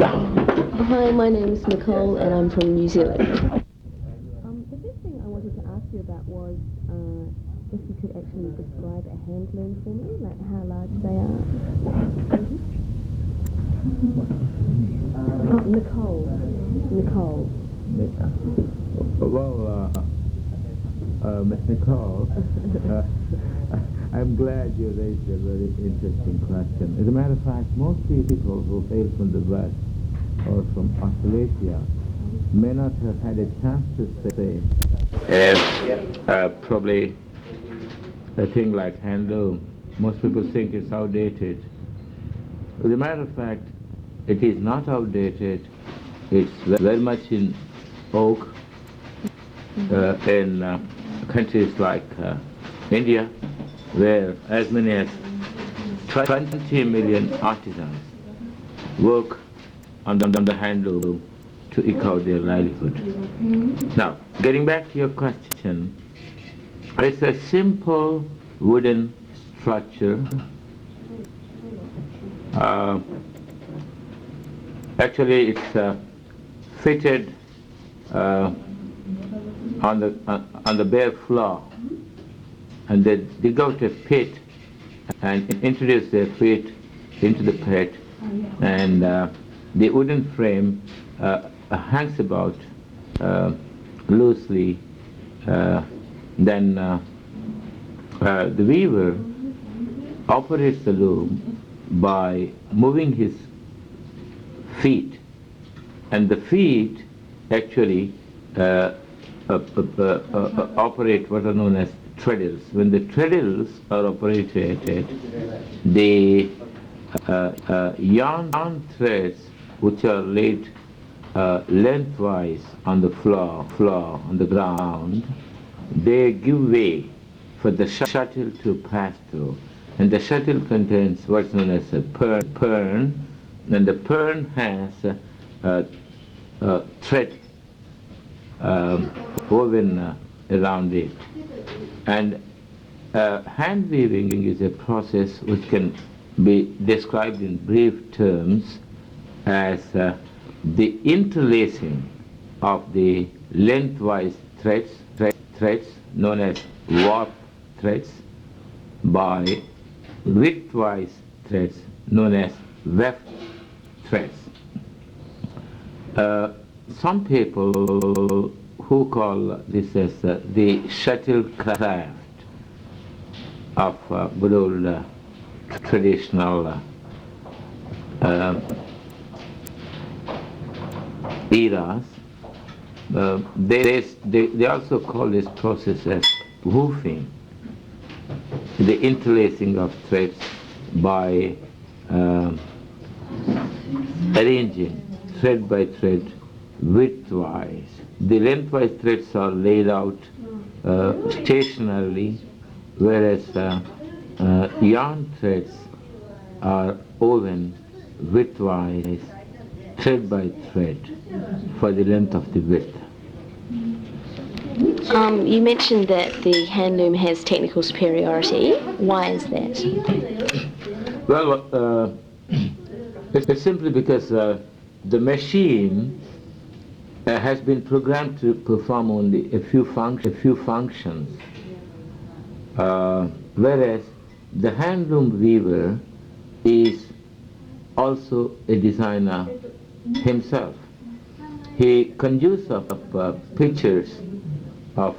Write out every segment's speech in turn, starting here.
Hi, my name is Nicole and I'm from New Zealand. The first thing I wanted to ask you about was if you could actually describe a handloom for me, like how large they are. Oh, Nicole. Nicole. Well, Miss Nicole, I'm glad you raised a very interesting question. As a matter of fact, most people who hail from the West or from Australasia may not have had a chance to say probably a thing like handloom. Most people think it's outdated. As a matter of fact, it is not outdated. It's very much in vogue in countries like India, where as many as 20 million artisans work on the handloom to eke out their livelihood. Now, getting back to your question, it's a simple wooden structure. Actually, it's fitted on the bare floor, and they dig out a pit and introduce their feet into the pit, and the wooden frame hangs about loosely. Then the weaver operates the loom by moving his feet, and the feet actually operate what are known as treadles. When the treadles are operated, the yarn threads which are laid lengthwise on the floor, on the ground, they give way for the shuttle to pass through. And the shuttle contains what's known as a pern, and the pern has thread woven around it. And hand weaving is a process which can be described in brief terms as the interlacing of the lengthwise threads known as warp threads by widthwise threads known as weft threads. Some people who call this as the shuttlecraft of good old traditional eras. They also call this process as woofing, the interlacing of threads by arranging thread by thread widthwise. The lengthwise threads are laid out stationarily, whereas yarn threads are woven widthwise, thread by thread, for the length of the width. You mentioned that the handloom has technical superiority. Why is that? Well, it's simply because the machine has been programmed to perform only a few functions, whereas the handloom weaver is also a designer himself. He conjures up pictures of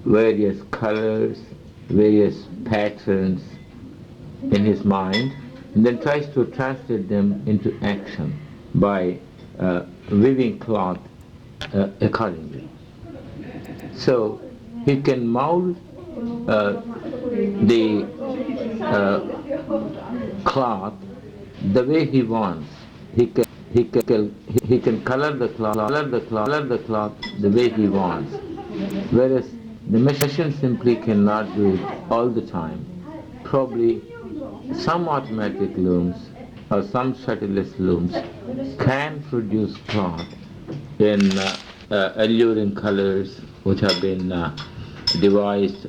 various colors, various patterns in his mind, and then tries to translate them into action by weaving cloth accordingly. So he can mold the cloth the way he wants. He can color the cloth the way he wants, whereas the machine simply cannot do it all the time. Probably some automatic looms or some shuttleless looms can produce cloth in alluring colors which have been devised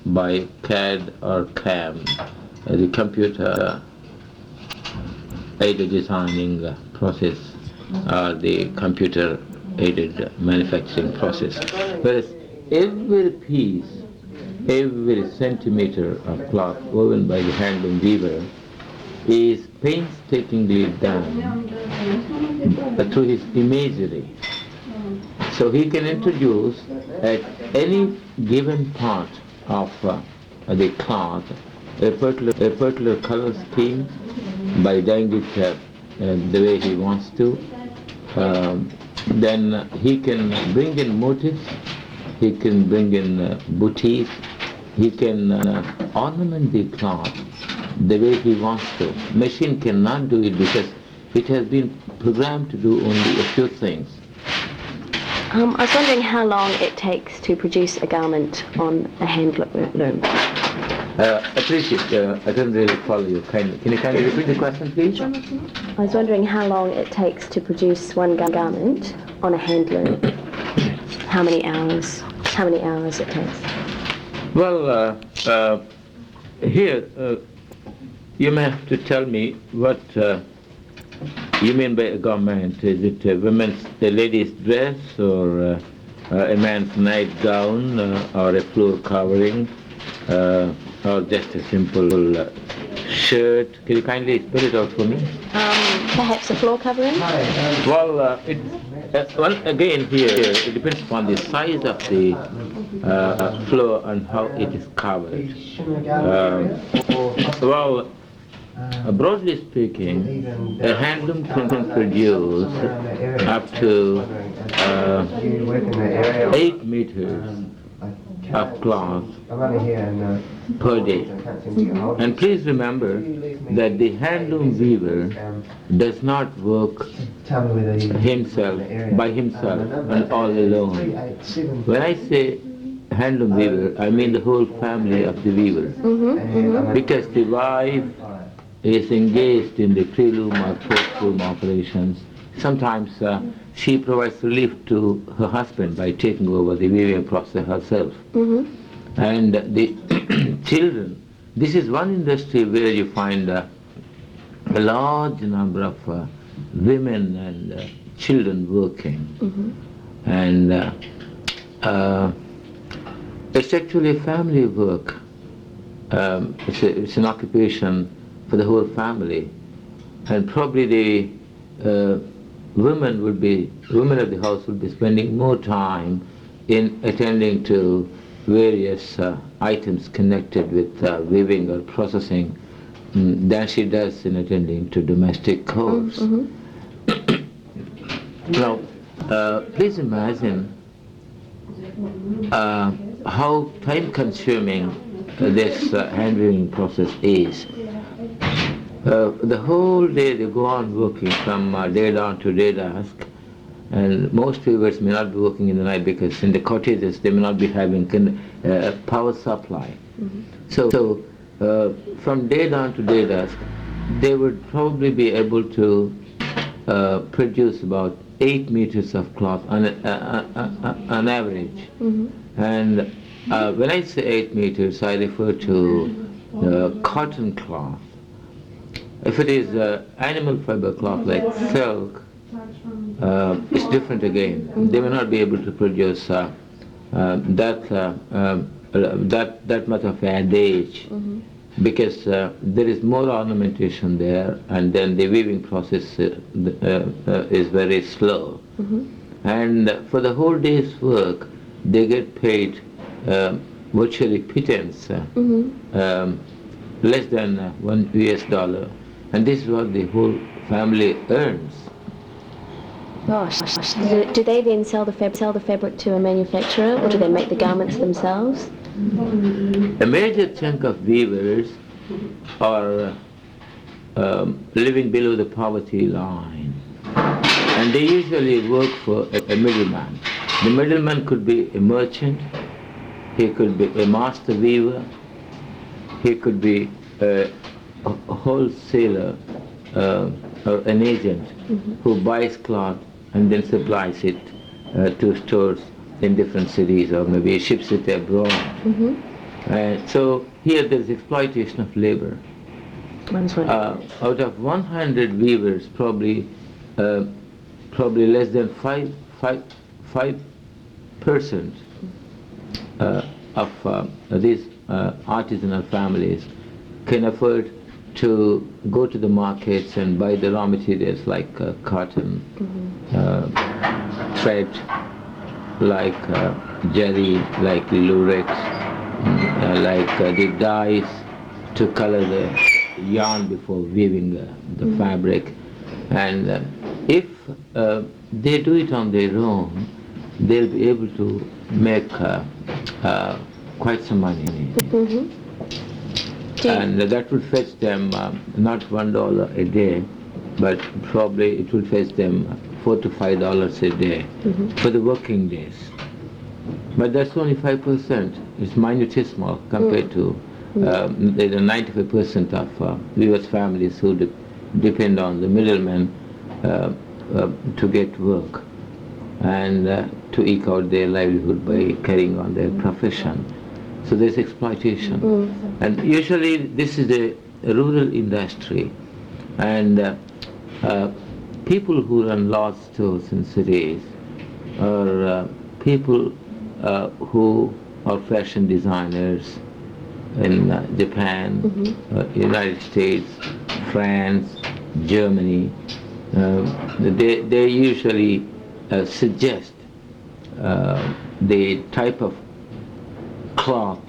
by CAD or CAM, the computer aided designing process or the computer aided manufacturing process. Whereas every piece, every centimeter of cloth woven by the handloom weaver is painstakingly done through his imagery. So he can introduce at any given part of the cloth a particular color scheme by dyeing it the way he wants to. Then he can bring in motifs, he can bring in booties, he can ornament the cloth the way he wants to. Machine cannot do it because it has been programmed to do only a few things. I was wondering how long it takes to produce a garment on a handloom. Appreciate, I don't really follow you. Can you kindly repeat the question, please? I was wondering how long it takes to produce one garment on a handloom. How many hours it takes. Well, here you may have to tell me what you mean by a garment. Is it a lady's dress, or a man's nightgown, or a floor covering, or just a simple shirt? Can you kindly spell it out for me? Perhaps a floor covering? Well, again here, it depends upon the size of the floor and how it is covered. Broadly speaking, a handloom can produce up to 8 meters of cloth per day. And please remember that the handloom weaver does not work by himself and all alone. When I say handloom weaver, I mean the whole family of the weaver. Because the wife is engaged in the pre-loom or post-loom operations. Sometimes she provides relief to her husband by taking over the weaving process herself. And the children, this is one industry where you find a large number of women and children working. And it's actually family work. It's an occupation for the whole family, and probably the women of the house would be spending more time in attending to various items connected with weaving or processing than she does in attending to domestic chores. Now, please imagine how time-consuming this hand-weaving process is. The whole day they go on working from day dawn to day dusk, and most weavers may not be working in the night because in the cottages they may not be having power supply. So from day dawn to day dusk, they would probably be able to produce about 8 meters of cloth on average. And when I say 8 meters, I refer to cotton cloth. If it is animal fiber cloth like silk, it's different again. They may not be able to produce that much of adage because there is more ornamentation there, and then the weaving process is very slow. And for the whole day's work, they get paid virtually pittance, less than $1 US. And this is what the whole family earns. Gosh, do they then sell the fabric to a manufacturer, or do they make the garments themselves? A major chunk of weavers are living below the poverty line, and they usually work for a middleman. The middleman could be a merchant, he could be a master weaver, he could be a wholesaler or an agent who buys cloth and then supplies it to stores in different cities, or maybe ships it abroad. And so here there is exploitation of labor. Out of 100 weavers, probably less than 5% of these artisanal families can afford to go to the markets and buy the raw materials like cotton, thread, like jerry, like lurex, like the dyes to color the yarn before weaving the fabric. And if they do it on their own, they'll be able to make quite some money. And that will fetch them not $1 a day, but probably it will fetch them $4 to $5 a day for the working days. But that's only 5%. It's minutesimal compared to the 95% of U.S. families who depend on the middlemen to get work and to eke out their livelihood by carrying on their profession. So there's exploitation. And usually this is a rural industry. And people who run large stores in cities are people who are fashion designers in Japan, United States, France, Germany. They usually suggest the type of cloth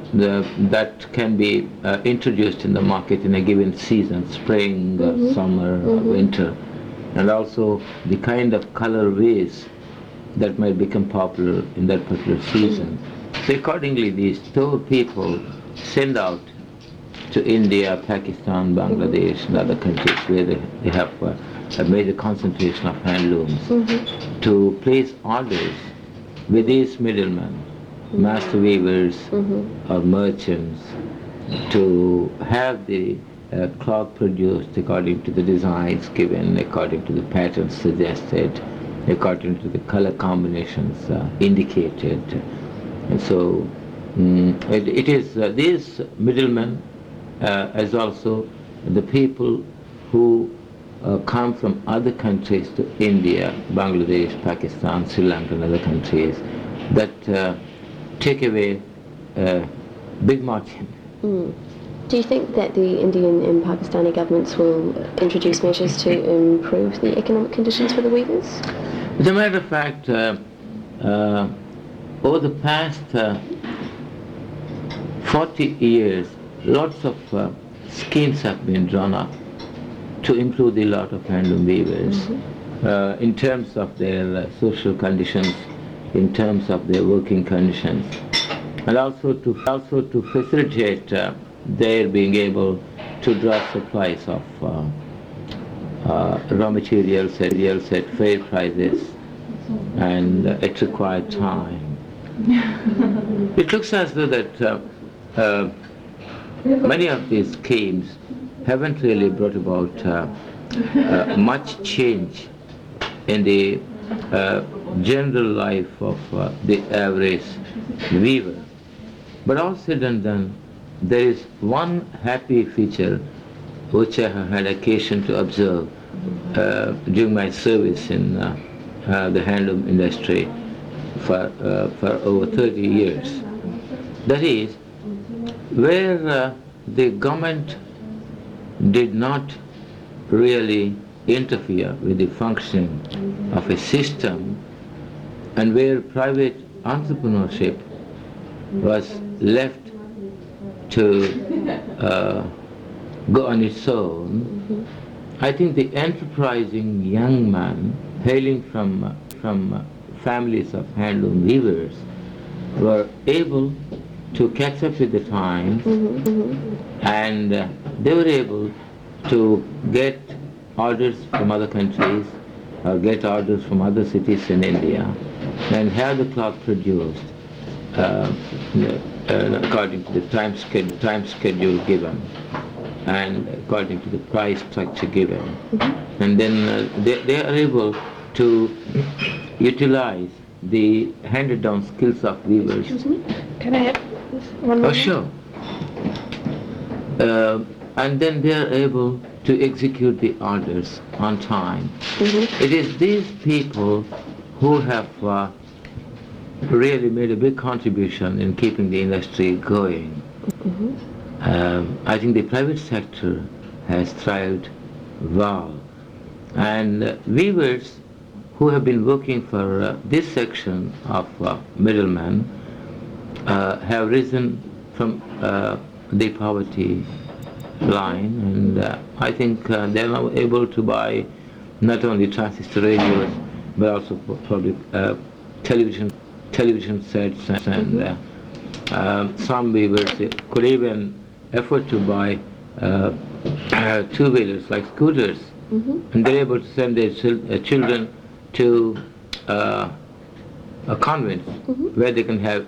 that can be introduced in the market in a given season, spring, summer, winter, and also the kind of colorways that might become popular in that particular season. So accordingly, the store people send out to India, Pakistan, Bangladesh, and other countries where they have a major concentration of handlooms to place orders with these middlemen, master weavers or merchants, to have the cloth produced according to the designs given, according to the patterns suggested, according to the color combinations indicated. And so it is these middlemen as also the people who come from other countries to India, Bangladesh, Pakistan, Sri Lanka and other countries that take away big margin. Do you think that the Indian and Pakistani governments will introduce measures to improve the economic conditions for the weavers? As a matter of fact, over the past 40 years, lots of schemes have been drawn up to improve the lot of handloom weavers in terms of their social conditions, in terms of their working conditions, and also to facilitate their being able to draw supplies of raw materials at fair prices and at required time. It looks as though that many of these schemes haven't really brought about much change in the general life of the average weaver. But all said and done, there is one happy feature which I have had occasion to observe during my service in the handloom industry for over 30 years. That is, where the government did not really interfere with the functioning of a system, and where private entrepreneurship was left to go on its own, I think the enterprising young man hailing from families of handloom weavers were able to catch up with the times, and they were able to get orders from other countries or get orders from other cities in India and have the cloth produced according to the time schedule given and according to the price structure given. And then they are able to utilize the handed down skills of weavers. Excuse me, can I have this one more? Oh, sure. and then they are able to execute the orders on time. It is these people who have really made a big contribution in keeping the industry going. I think the private sector has thrived well, and weavers who have been working for this section of middlemen have risen from the poverty line, and I think they are now able to buy not only transistor radios but also probably television sets, and some weavers could even afford to buy two-wheelers like scooters, and they're able to send their children to convents where they can have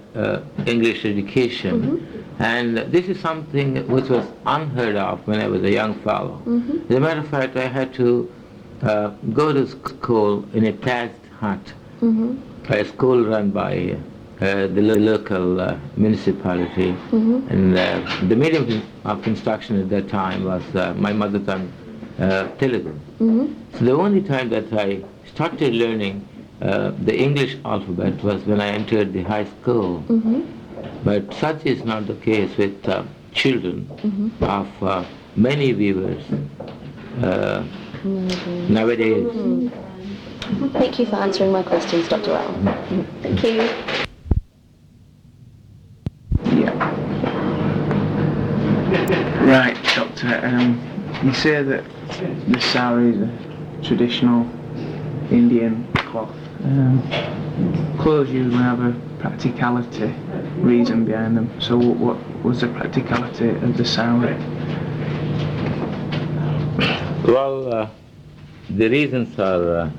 English education. And this is something which was unheard of when I was a young fellow. As a matter of fact, I had to go to school in a thatched hut, a school run by the local municipality. And the medium of instruction at that time was my mother tongue, Telugu. So the only time that I started learning the English alphabet was when I entered the high school. But such is not the case with children of many weavers nowadays. Thank you for answering my questions, Dr. Rao. Thank you. Right, Doctor. You say that the sari is a traditional Indian cloth. Clothes usually have a practicality reason behind them. So what was the practicality of the sari? Well, the reasons are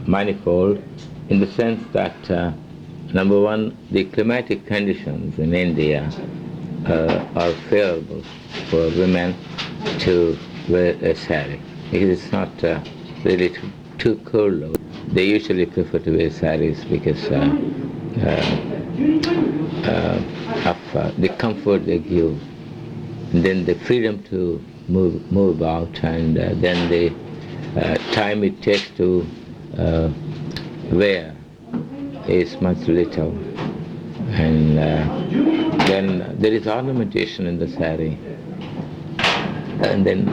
manifold, in the sense that number one, the climatic conditions in India are favorable for women to wear a sari. It's not really too cold. They usually prefer to wear saris because of the comfort they give, and then the freedom to move about, and then the time it takes to wear is much little. And then there is ornamentation in the sari, and then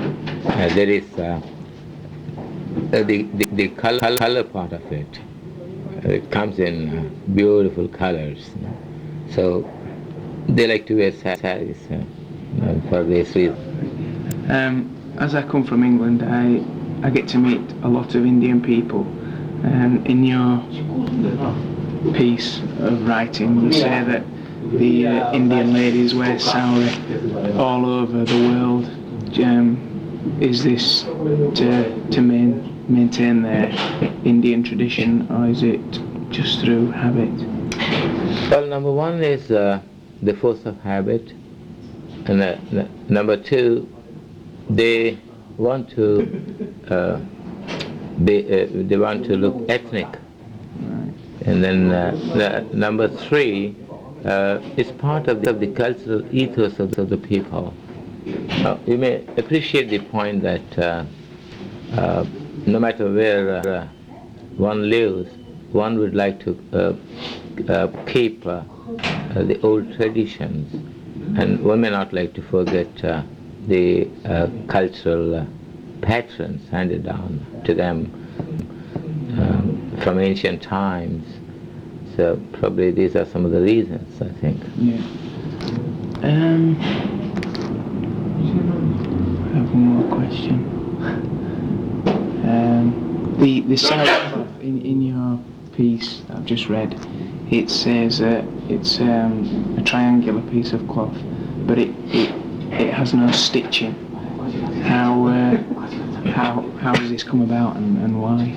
there is the color part of it. It comes in beautiful colors. So they like to wear saris for this reason. As I come from England, I get to meet a lot of Indian people. In your piece of writing, you say that the Indian ladies wear sari all over the world. Is this to maintain their Indian tradition, or is it just through habit? Well, number one is the force of habit, and number two, they want to they want to look ethnic. Right. And then number three, it's part of the cultural ethos of the people. You may appreciate the point that no matter where one lives, one would like to keep the old traditions, and one may not like to forget the cultural patterns handed down to them from ancient times. So probably these are some of the reasons, I think. Yeah. I have one more question. The sari cloth in your piece that I've just read, it says it's a triangular piece of cloth, but it has no stitching. How does this come about, and why?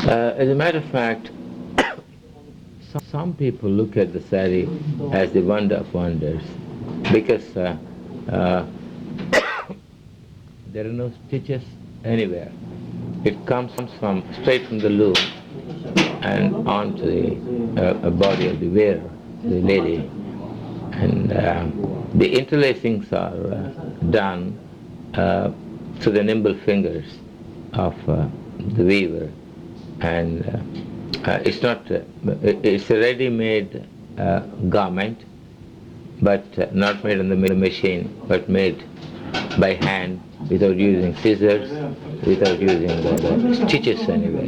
As a matter of fact, some people look at the sari as the wonder of wonders, because there are no stitches anywhere. It comes straight from the loom and onto the body of the wearer, the lady. And the interlacings are done through the nimble fingers of the weaver, and it's not, it's a ready-made garment, but not made on the machine, but made by hand, without using scissors, without using the stitches anyway.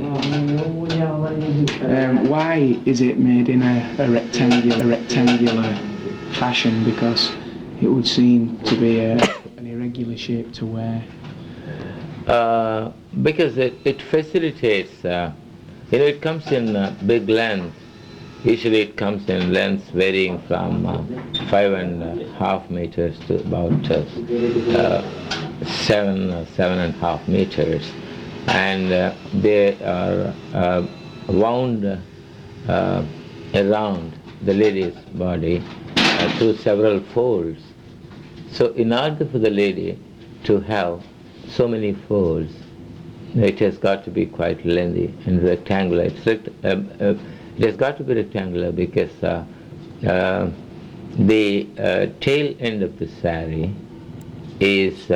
Why is it made in a rectangular fashion? Because it would seem to be an irregular shape to wear. Because it facilitates, it comes in big length. Usually it comes in lengths varying from 5.5 meters to about 7.5 meters, and they are wound around the lady's body through several folds. So in order for the lady to have so many folds, it has got to be quite lengthy and rectangular. It has got to be rectangular because the tail end of the sari is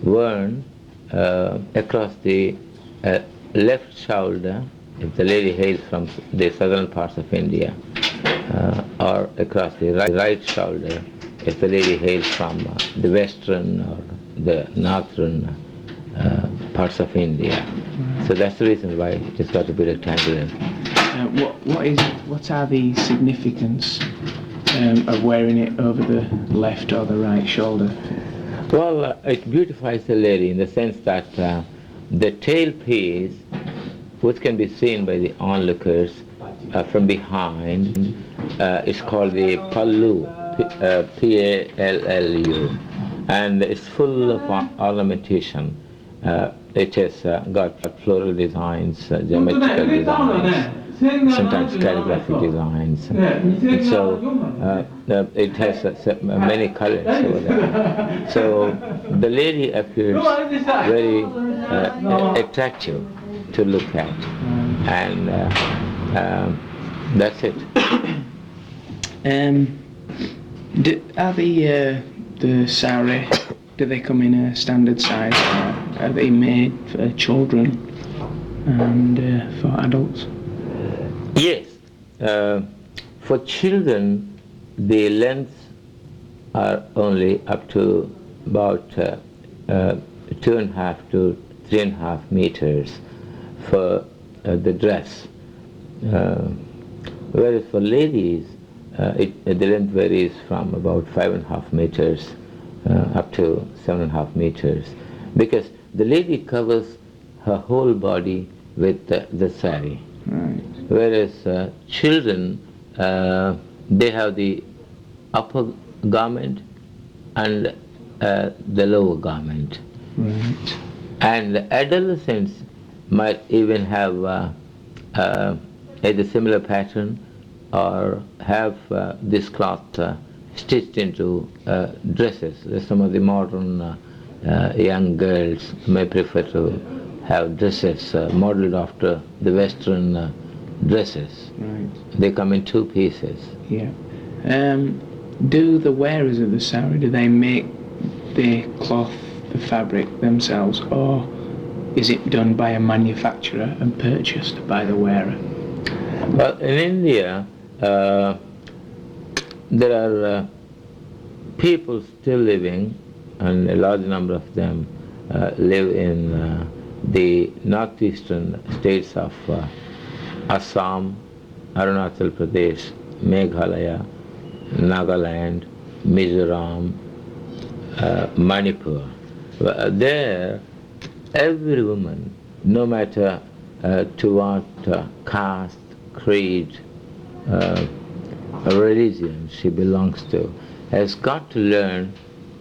worn across the left shoulder if the lady hails from the southern parts of India, or across the right shoulder if the lady hails from the western or the northern parts of India. So that's the reason why it has got to be rectangular. What are the significance of wearing it over the left or the right shoulder? Well, it beautifies the lady in the sense that the tail piece, which can be seen by the onlookers from behind, is called the pallu, P-A-L-L-U, and it's full of ornamentation. It has got floral designs, geometrical designs, sometimes calligraphic designs. So it has many colors over there. So the lady appears very attractive to look at, and that's it. Are the sari, do they come in a standard size, or are they made for children and for adults? Yes. For children, the lengths are only up to about 2.5 to 3.5 meters for the dress. Whereas for ladies, the length varies from about 5.5 meters up to 7.5 meters, because the lady covers her whole body with the sari. Right. Whereas children, they have the upper garment and the lower garment. Right. And adolescents might even have either similar pattern or have this cloth stitched into dresses. Some of the modern young girls may prefer to have dresses modeled after the Western dresses. Right. They come in two pieces. Yeah. Do the wearers of the sari, do they make the cloth, the fabric themselves, or is it done by a manufacturer and purchased by the wearer? Well, in India, there are people still living, and a large number of them live in the northeastern states of Assam, Arunachal Pradesh, Meghalaya, Nagaland, Mizoram, Manipur. There, every woman, no matter to what caste, creed, religion she belongs to, has got to learn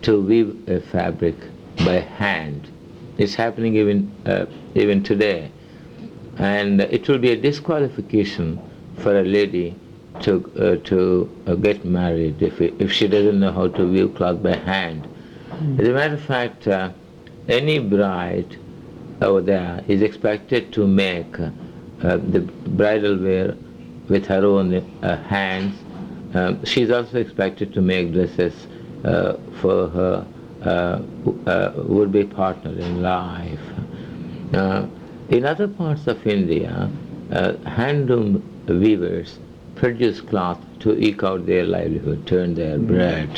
to weave a fabric by hand. It's happening even today, and it will be a disqualification for a lady to get married if she doesn't know how to weave cloth by hand. As a matter of fact, any bride over there is expected to make the bridal wear with her own hands. She's also expected to make dresses for her would-be partner in life. In other parts of India, handloom weavers produce cloth to eke out their livelihood, turn their bread,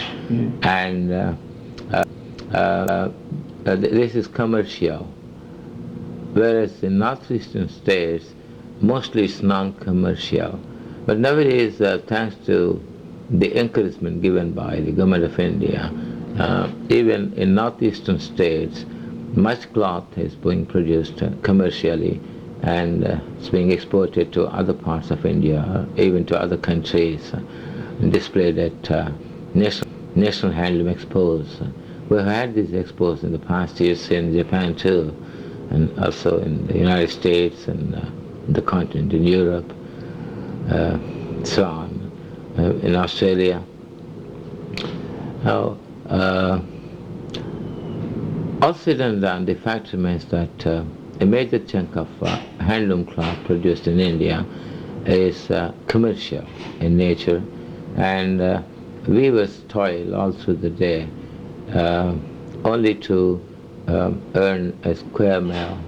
and this is commercial. Whereas in northeastern states, mostly it's non-commercial. But nowadays, thanks to the encouragement given by the government of India, even in northeastern states, much cloth is being produced commercially, and it's being exported to other parts of India, even to other countries, displayed at national handloom expos. We've had these expos in the past years in Japan too, and also in the United States and the continent in Europe, so on, in Australia. Now, all said and done, the fact remains that a major chunk of handloom cloth produced in India is commercial in nature, and weavers toil all through the day only to earn a square meal,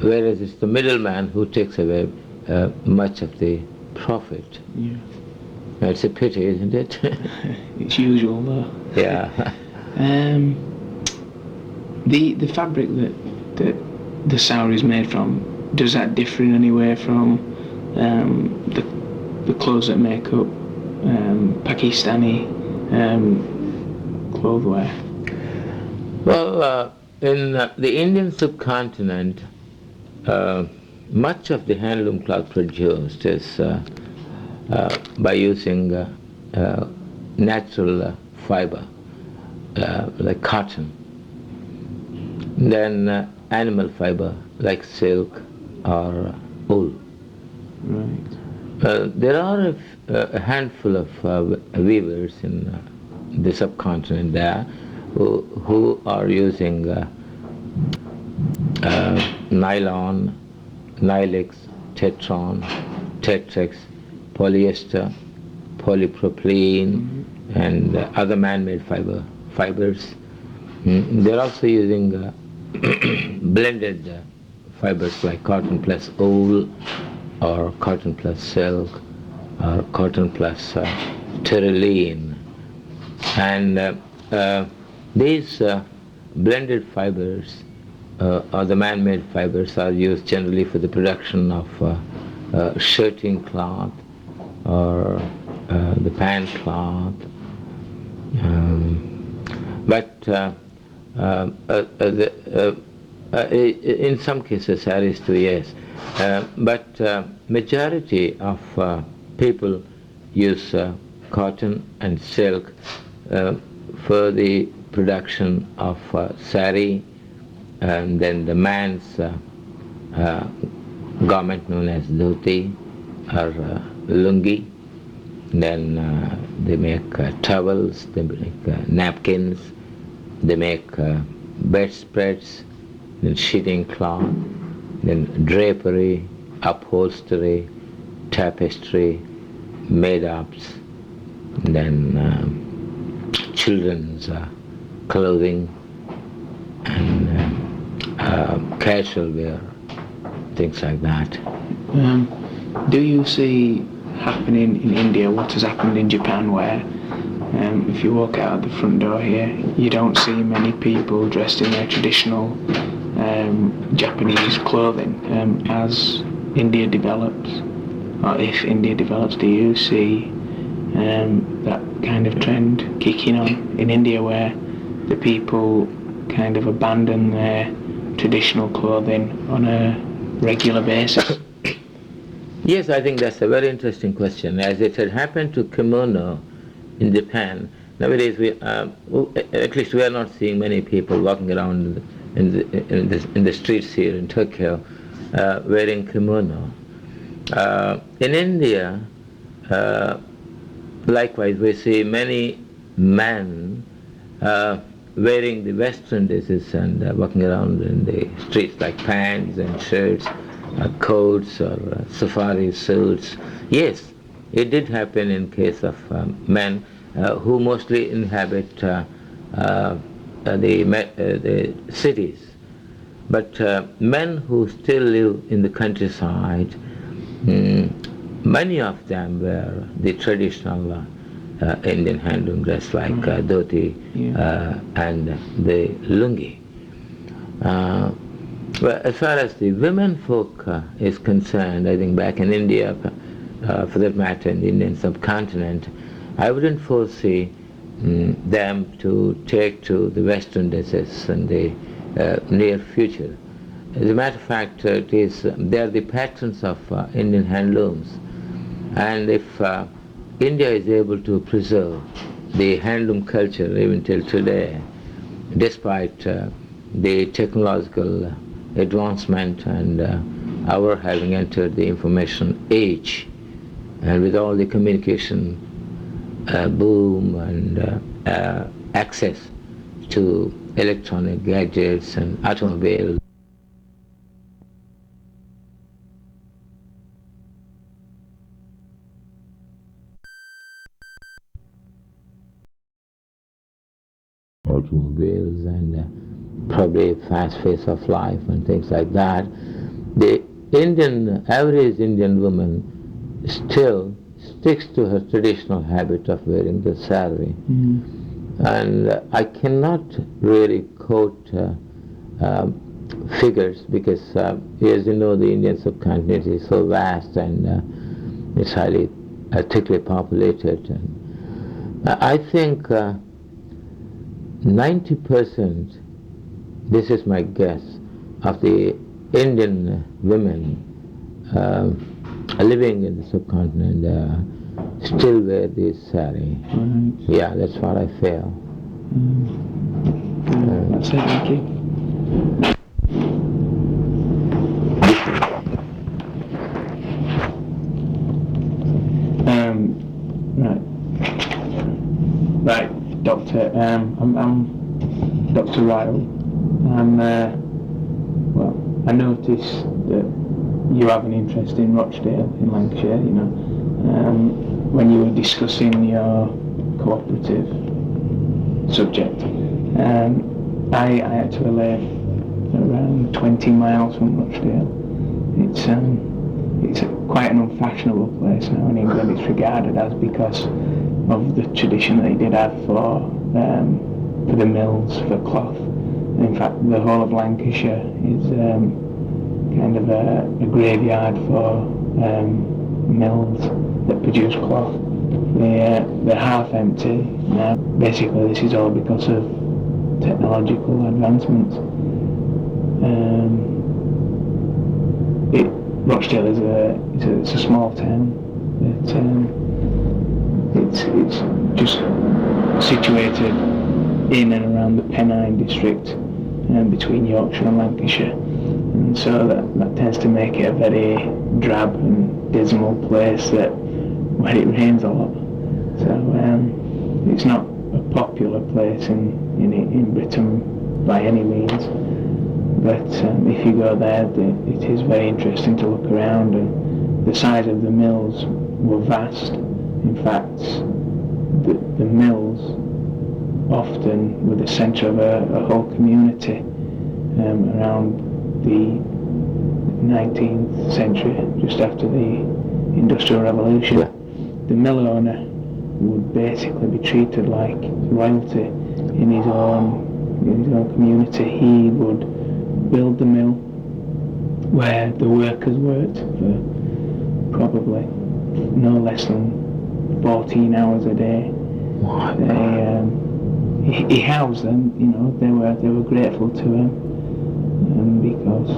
whereas it's the middleman who takes away much of the profit. Yeah. It's a pity, isn't it? It's usual though. Yeah. The fabric that the sari is made from, does that differ in any way from the clothes that make up Pakistani clothwear? Well, in the Indian subcontinent, much of the handloom cloth produced is by using natural fiber, like cotton, then animal fiber like silk or wool. Right. There are a handful of weavers in the subcontinent there who are using nylon, nylix, tetron, tetrax, polyester, polypropylene, and other man-made fibers. They're also using blended fibers like cotton plus wool, or cotton plus silk, or cotton plus terylene. And these blended fibers, or the man-made fibers, are used generally for the production of shirting cloth or the pant cloth. In some cases, saris too, yes. But majority of people use cotton and silk for the production of sari, and then the man's garment known as dhoti or lungi. Then they make towels, they make napkins, they make bedspreads, then sheeting cloth, then drapery, upholstery, tapestry, made-ups, then children's clothing, and casual wear, things like that. Do you see happening in India what has happened in Japan, where if you walk out the front door here, you don't see many people dressed in their traditional Japanese clothing? As India develops, or if India develops, do you see that kind of trend kicking on in India, where the people kind of abandon their traditional clothing on a regular basis? Yes, I think that's a very interesting question. As it had happened to kimono in Japan, nowadays at least we are not seeing many people walking around in the streets here in Tokyo wearing kimono. In India, likewise, we see many men wearing the Western dishes and walking around in the streets like pants and shirts, coats or safari suits. Yes, it did happen in case of men, who mostly inhabit the cities. But men who still live in the countryside, many of them wear the traditional Indian handloom dress like dhoti and the lungi. Well, as far as the women folk is concerned, I think back in India, for that matter in the Indian subcontinent, I wouldn't foresee them to take to the western dresses in the near future. As a matter of fact, they are the patrons of Indian handlooms, and if India is able to preserve the handloom culture even till today, despite the technological advancement and our having entered the information age, and with all the communication boom and access to electronic gadgets and automobiles. Automobiles and probably fast pace of life and things like that, the average Indian woman still sticks to her traditional habit of wearing the sari. And I cannot really quote figures because, as you know, the Indian subcontinent is so vast and it's highly thickly populated. And I think 90%, this is my guess, of the Indian women living in the subcontinent still wear this sari. Yeah, that's what I feel. That's it, thank you. Right, Doctor. I'm Dr. Rao. Well, I noticed that you have an interest in Rochdale in Lancashire, you know. When you were discussing your cooperative subject, I actually live around 20 miles from Rochdale. It's quite an unfashionable place now in England. It's regarded as because of the tradition that they did have for the mills for cloth. In fact, the whole of Lancashire is kind of a graveyard for mills that produce cloth. They're half empty now. Basically, this is all because of technological advancements. Rochdale is a small town. It's just situated in and around the Pennine district, between Yorkshire and Lancashire, and so that tends to make it a very drab and dismal place where it rains a lot. So it's not a popular place in Britain by any means, but if you go there, it is very interesting to look around, and the size of the mills were vast. In fact, the mills often were the centre of a whole community around the 19th century, just after the Industrial Revolution. The mill owner would basically be treated like royalty in his own community. He would build the mill where the workers worked for probably no less than 14 hours a day. He housed them, you know. They were grateful to him because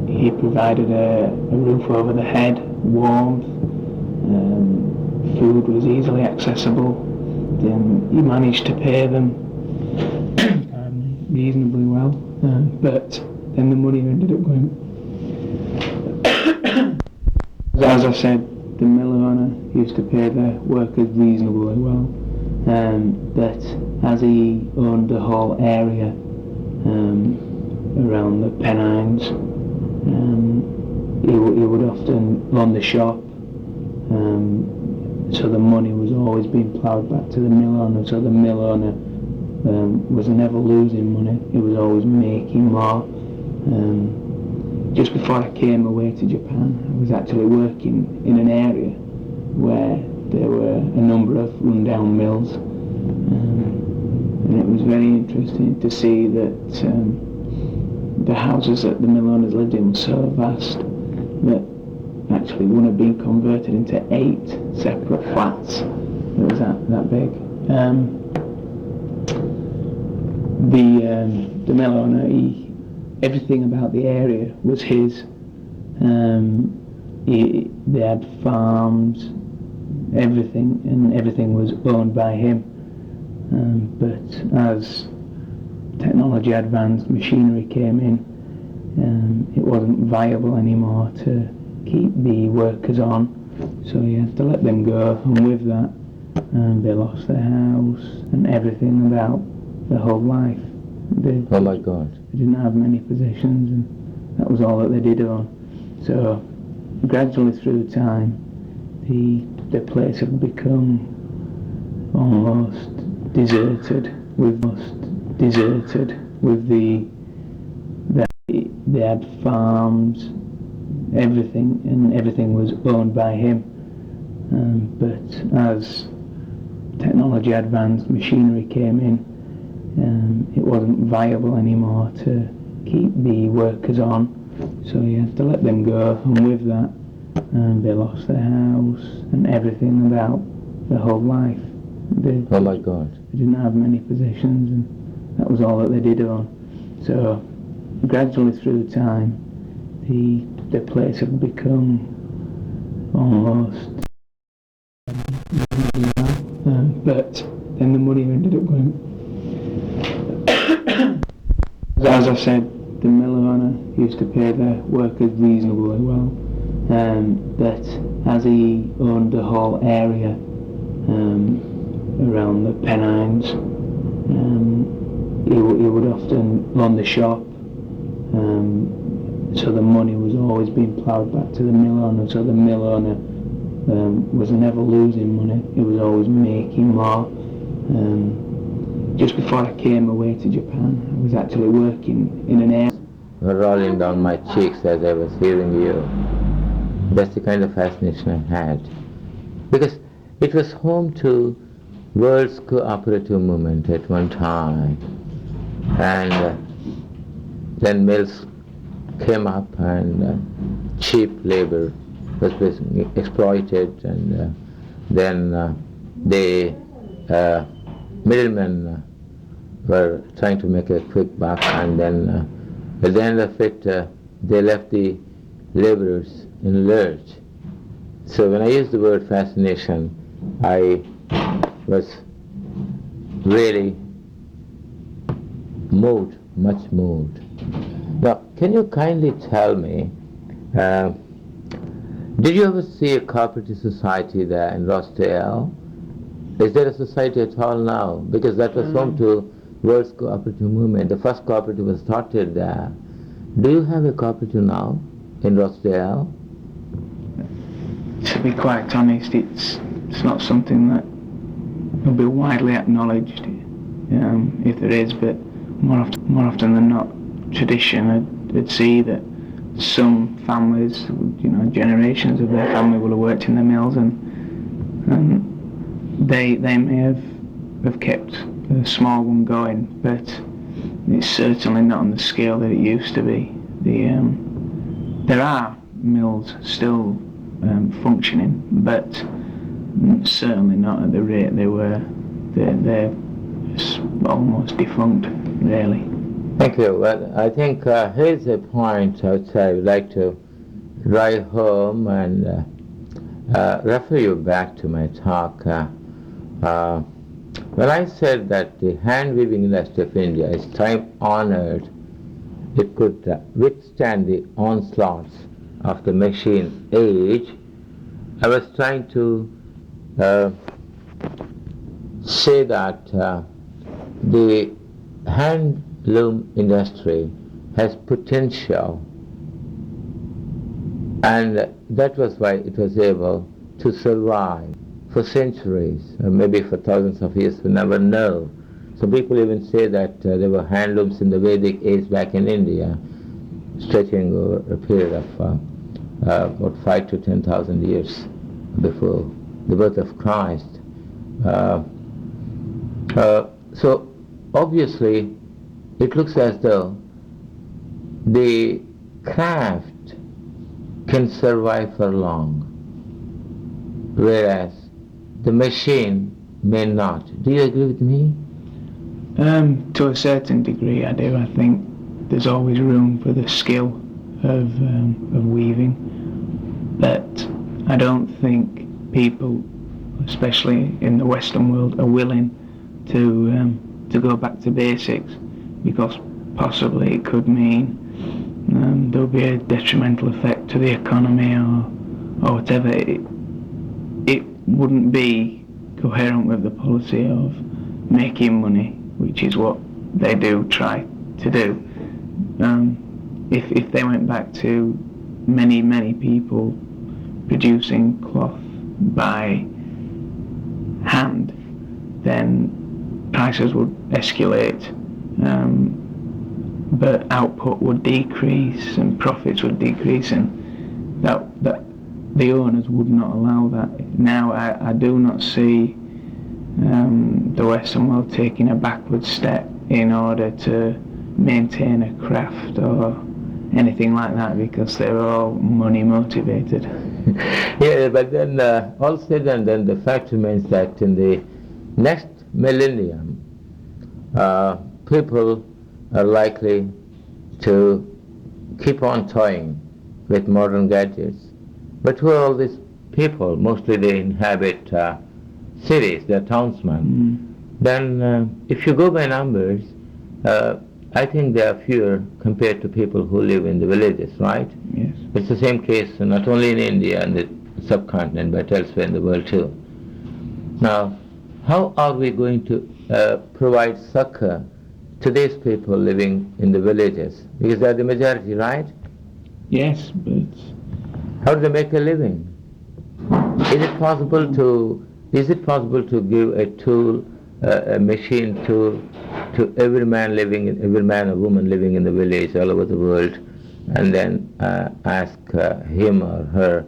he provided a roof over the head, warmth, food was easily accessible. Then he managed to pay them reasonably well, but then the money ended up going. As I said, the mill owner used to pay the workers reasonably well, but as he owned the whole area around the Pennines, he would often own the shop, So the money was always being ploughed back to the mill owner, so the mill owner was never losing money, he was always making more. Just before I came away to Japan, I was actually working in an area where there were a number of rundown mills, and it was very interesting to see that the houses that the mill owners lived in were so vast that actually one had been converted into 8 separate flats. It was that big. The mill owner, everything about the area was his. They had farms, everything, and everything was owned by him. But as technology advanced, machinery came in, it wasn't viable anymore to keep the workers on, so he had to let them go, and with that they lost their house and everything about their whole life. Oh my God. They didn't have many possessions, and that was all that they did own. So gradually through time, the place had become almost deserted with they had farms, everything, and everything was owned by him. But as technology advanced, machinery came in, it wasn't viable anymore to keep the workers on, so he had to let them go, and with that they lost their house and everything about their whole life. Oh my God. They didn't have many possessions, and that was all that they did own. So gradually through time, the place had become almost but then the money ended up going. As I said, the mill owner used to pay their workers reasonably well, but as he owned the whole area around the Pennines, he would often run the shop, so the money was always being ploughed back to the mill owner, so the mill owner was never losing money, he was always making more. Just before I came away to Japan, I was actually working in an area Rolling down my cheeks as I was hearing you. That's the kind of fascination I had. Because it was home to world's cooperative movement at one time. And then mills came up, and cheap labor was being exploited, and then the middlemen were trying to make a quick buck, and then at the end of it they left the laborers in lurch. So when I use the word fascination, I was really moved, much moved. Now, can you kindly tell me, did you ever see a cooperative society there in Rochdale? Is there a society at all now? Because that was home to world's cooperative movement. The first cooperative was started there. Do you have a cooperative now in Rochdale? To be quite honest, it's not something that will be widely acknowledged, if there is, but more often than not, tradition would see that some families, generations of their family will have worked in the mills, and they may have kept a small one going, but it's certainly not on the scale that it used to be. There are mills still functioning, but certainly not at the rate they were. They're almost defunct, really. Thank you. Well, I think here's a point I would like to drive home and refer you back to my talk. When I said that the hand-weaving industry of India is time-honored, it could withstand the onslaughts of the machine age, I was trying to say that the handloom industry has potential, and that was why it was able to survive for centuries, maybe for thousands of years, we never know. So people even say that there were handlooms in the Vedic age back in India, stretching over a period of about 5 to 10,000 years before the birth of Christ. So obviously it looks as though the craft can survive for long, whereas the machine may not. Do you agree with me? To a certain degree I do. I think there's always room for the skill of weaving, but I don't think people, especially in the Western world, are willing to go back to basics, because possibly it could mean there'll be a detrimental effect to the economy or whatever. It wouldn't be coherent with the policy of making money, which is what they do try to do. If they went back to many people producing cloth by hand, then prices would escalate, but output would decrease and profits would decrease, and that the owners would not allow that. Now I do not see the Western world taking a backward step in order to maintain a craft or anything like that, because they're all money motivated. Yeah, but then all said and done, the fact remains that in the next millennium, people are likely to keep on toying with modern gadgets. But who are all these people? Mostly they inhabit cities, they're townsmen. Then if you go by numbers, I think there are fewer compared to people who live in the villages, right? Yes. It's the same case not only in India and the subcontinent, but elsewhere in the world too. Now, how are we going to provide succor to these people living in the villages? Because they're the majority, right? Yes, but How do they make a living? Is it possible to give a tool, a machine tool, to every man or woman living in the village all over the world, and then ask him or her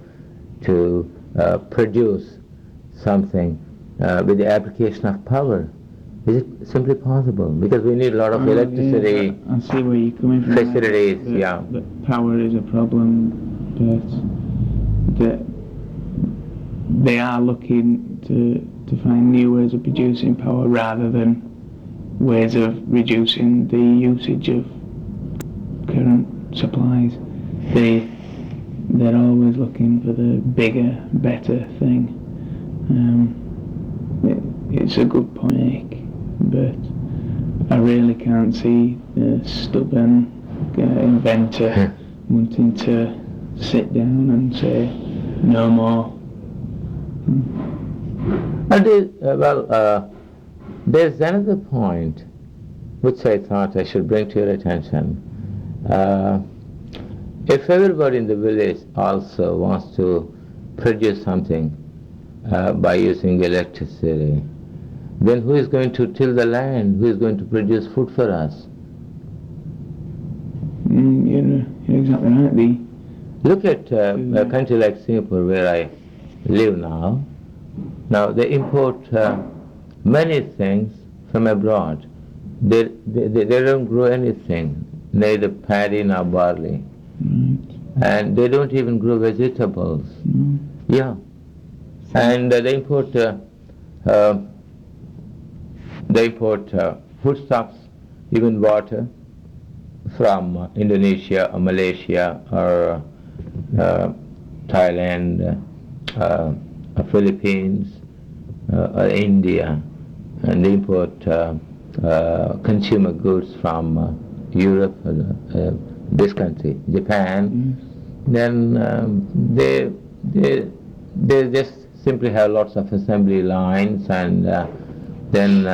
to produce something with the application of power? Is it simply possible? Because we need a lot of electricity, I see where you're coming from. facilities, That power is a problem, but they are looking to find new ways of producing power rather than ways of reducing the usage of current supplies. They're always looking for the bigger, better thing. It's a good point to make, but I really can't see a stubborn inventor wanting to sit down and say no more. There's another point which I thought I should bring to your attention. If everybody in the village also wants to produce something by using electricity, then who is going to till the land? Who is going to produce food for us? You're exactly right. Look at a country like Singapore, where I live now. Now they import many things from abroad. They don't grow anything, neither paddy nor barley, and they don't even grow vegetables. Yeah, and they import foodstuffs, even water, from Indonesia or Malaysia or Thailand, or Philippines, or India, and they import consumer goods from Europe, this country, Japan. Then they just simply have lots of assembly lines, and then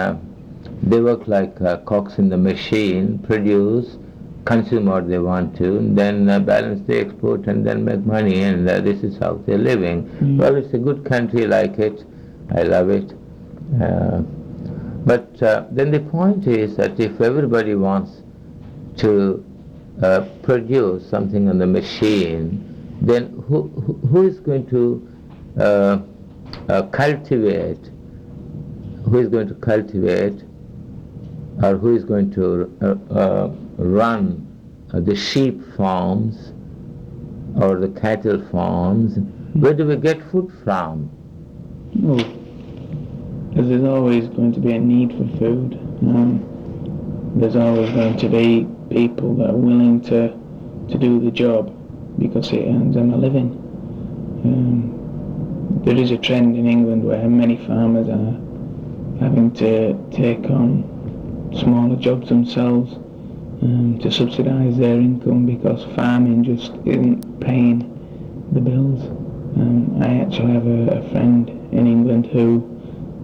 they work like cocks in the machine, produce, consume what they want to, and then balance the export and then make money, and this is how they're living. Well, it's a good country like it, I love it. But then the point is that if everybody wants to produce something on the machine, then who is going to cultivate? Who is going to cultivate, or who is going to run the sheep farms or the cattle farms? Where do we get food from? Well, because there's always going to be a need for food. There's always going to be people that are willing to do the job because it earns them a living. There is a trend in England where many farmers are having to take on smaller jobs themselves to subsidise their income because farming just isn't paying the bills. I actually have a friend in England who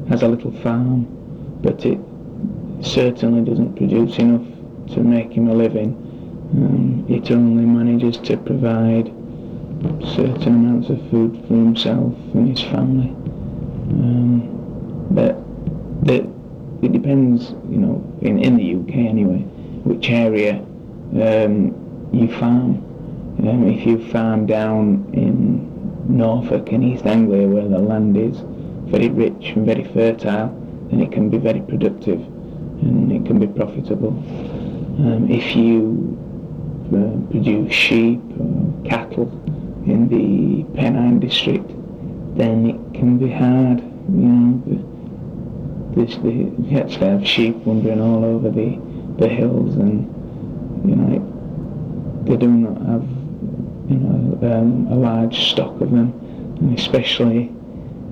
has a little farm, but it certainly doesn't produce enough to make him a living. It only manages to provide certain amounts of food for himself and his family. But it depends, in the UK anyway, which area you farm. If you farm down in Norfolk and East Anglia, where the land is very rich and very fertile, then it can be very productive and it can be profitable. If you produce sheep or cattle in the Pennine district, then it can be hard. You actually have sheep wandering all over the hills, and they do not have a large stock of them, and especially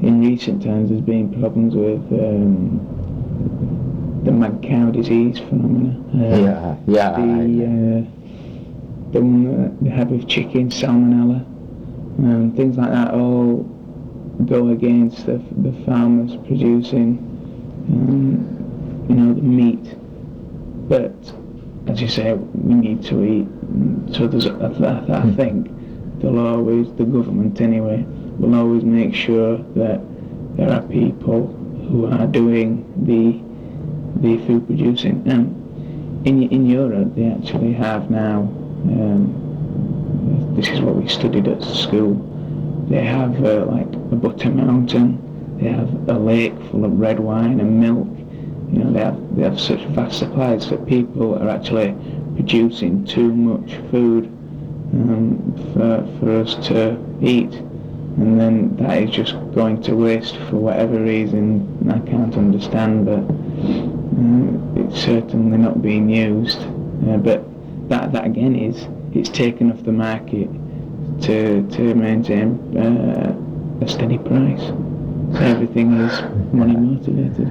in recent times there's been problems with the mad cow disease phenomena. The one that they have with chicken, salmonella, things like that all go against the farmers producing the meat. But as you say, we need to eat. So there's I think the government anyway, will always make sure that there are people who are doing the food producing. In Europe, they actually have now. This is what we studied at school. They have like a butter mountain. They have a lake full of red wine and milk. They have such vast supplies that people are actually producing too much food for us to eat, and then that is just going to waste for whatever reason I can't understand, but it's certainly not being used. But that again it's taken off the market to maintain a steady price. So everything is money motivated.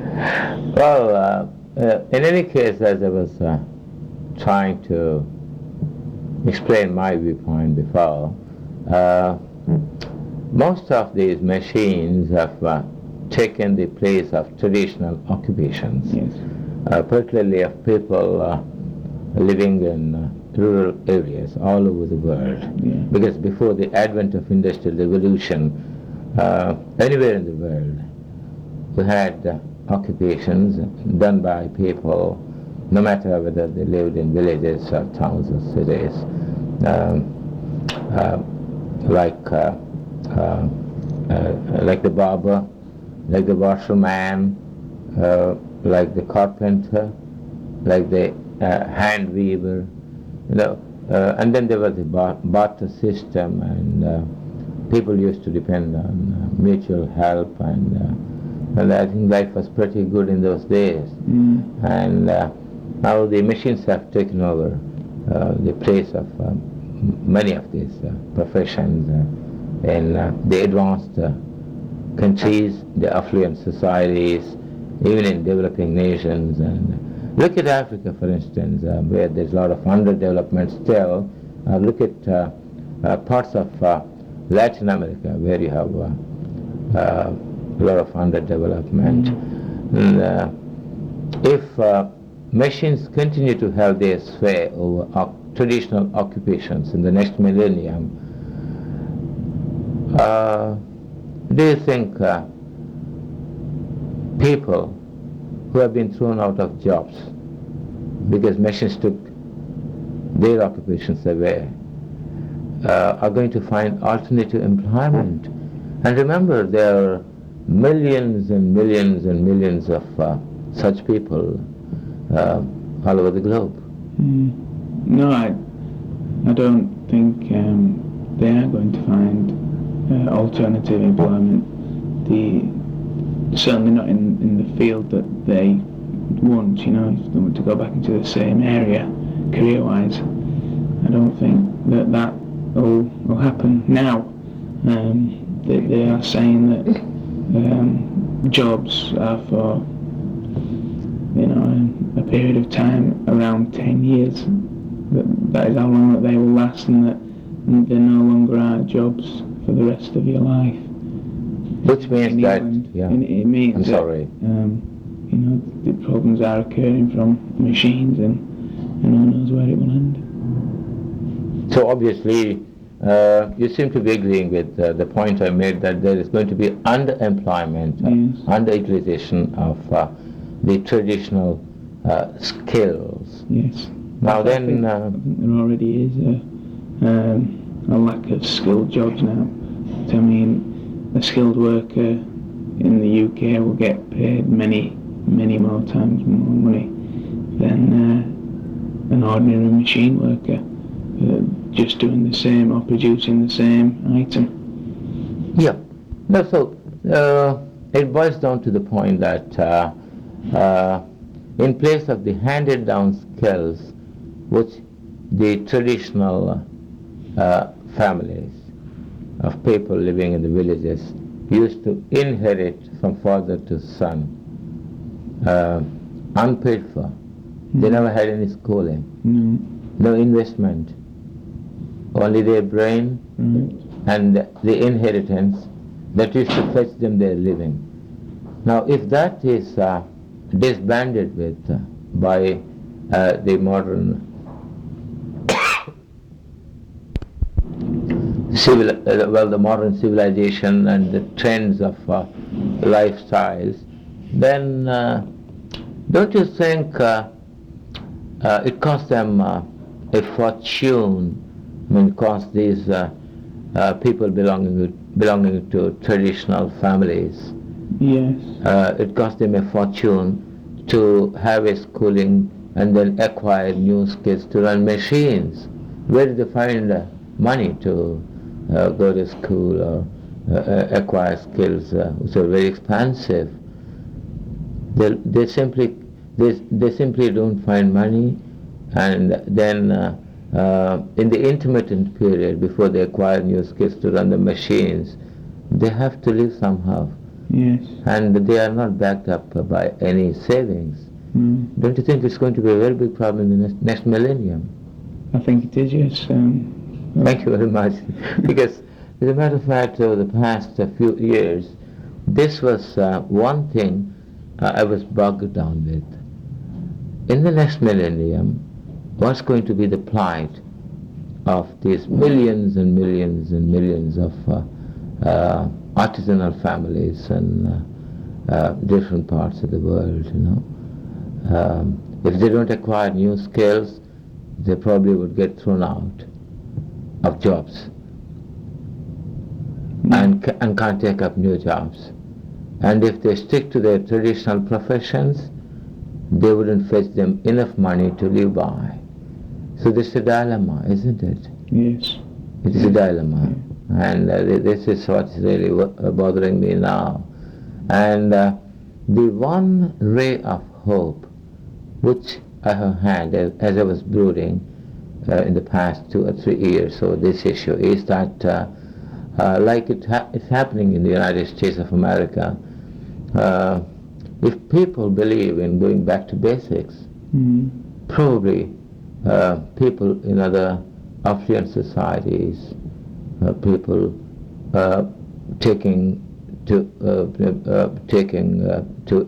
Well, in any case, as I was trying to explain my viewpoint before, most of these machines have taken the place of traditional occupations, Yes. particularly of people living in rural areas all over the world. Yeah. Because before the advent of industrial revolution, anywhere in the world, we had occupations done by people, no matter whether they lived in villages or towns or cities, like the barber, like the washerman, like the carpenter, like the hand weaver, and then there was the barter system, and people used to depend on mutual help, and I think life was pretty good in those days. And now the machines have taken over the place of many of these professions in the advanced countries, the affluent societies, even in developing nations. And look at Africa, for instance, where there's a lot of underdevelopment still. Look at parts of Latin America, where you have a lot of underdevelopment. And if machines continue to have their sway over traditional occupations in the next millennium, do you think people who have been thrown out of jobs because machines took their occupations away are going to find alternative employment. And remember, there are millions and millions and millions of such people all over the globe. No, I don't think they are going to find alternative employment. Certainly not in the field that they want, if they want to go back into the same area career-wise. I don't think that will happen now. They are saying that jobs are for a period of time around 10 years. That is how long that they will last, and that there no longer are jobs for the rest of your life. Which means that, it means I'm sorry. The problems are occurring from machines, and who knows where it will end. So obviously, you seem to be agreeing with the point I made, that there is going to be underemployment, underutilization of the traditional skills. Yes. Now I think there already is a lack of skilled jobs now. I mean, a skilled worker in the UK will get paid many more times more money than an ordinary machine worker just doing the same or producing the same item. Yeah. No, so it boils down to the point that in place of the handed down skills which the traditional families of people living in the villages used to inherit from father to son, unpaid for. They never had any schooling, no investment, only their brain and the inheritance that used to fetch them their living. Now, if that is disbanded with by the modern the modern civilization and the trends of lifestyles, then don't you think it cost them a fortune? I mean, it cost these people belonging to traditional families. Yes. It cost them a fortune to have a schooling and then acquire new skills to run machines. Where did they find money to go to school or acquire skills which are very expensive? They simply don't find money, and then in the intermittent period before they acquire new skills to run the machines, they have to live somehow. Yes. And they are not backed up by any savings. Don't you think it's going to be a very big problem in the next millennium? I think it is, yes. Thank you very much. Because, as a matter of fact, over the past few years, this was one thing I was bogged down with. In the next millennium, what's going to be the plight of these millions and millions and millions of artisanal families and different parts of the world, if they don't acquire new skills, they probably would get thrown out of jobs and can't take up new jobs. And if they stick to their traditional professions, they wouldn't fetch them enough money to live by. So this is a dilemma, isn't it? Yes. It is a dilemma. And this is what's really bothering me now. And the one ray of hope which I have had as I was brooding in the past 2 or 3 years over this issue is that like it's happening in the United States of America, if people believe in going back to basics, probably people in other affluent societies, people taking to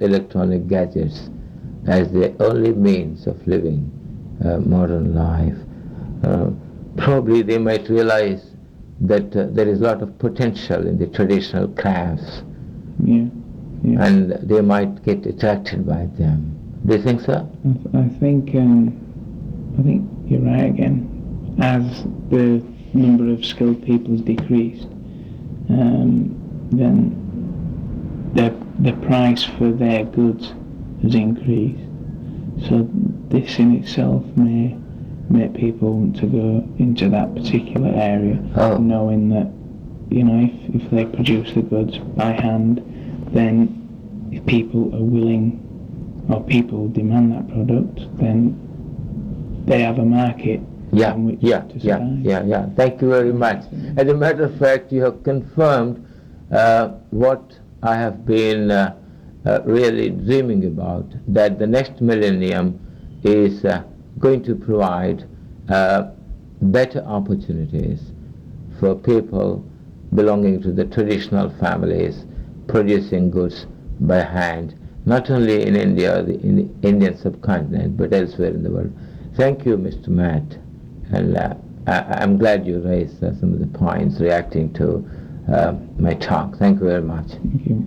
electronic gadgets as the only means of living modern life, probably they might realize that there is a lot of potential in the traditional crafts. and they might get attracted by them. Do you think so? I think you're right again. As the number of skilled people has decreased, then the price for their goods has increased. So this in itself may make people want to go into that particular area, knowing that, you know, if they produce the goods by hand, then if people are willing, or people demand that product, then they have a market. Yeah. Thank you very much. As a matter of fact, you have confirmed what I have been really dreaming about, that the next millennium is going to provide better opportunities for people belonging to the traditional families producing goods by hand, not only in India, in the Indian subcontinent, but elsewhere in the world. Thank you, Mr. Matt. And I'm glad you raised some of the points reacting to my talk. Thank you very much. Thank you.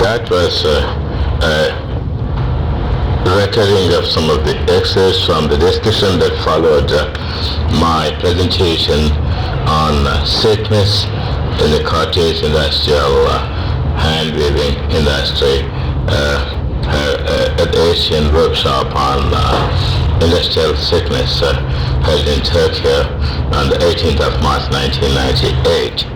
That was a recording of some of the excerpts from the discussion that followed my presentation on sickness in the cottage industrial hand-weaving industry at the Asian workshop on industrial sickness held in Turkey on the 18th of March 1998.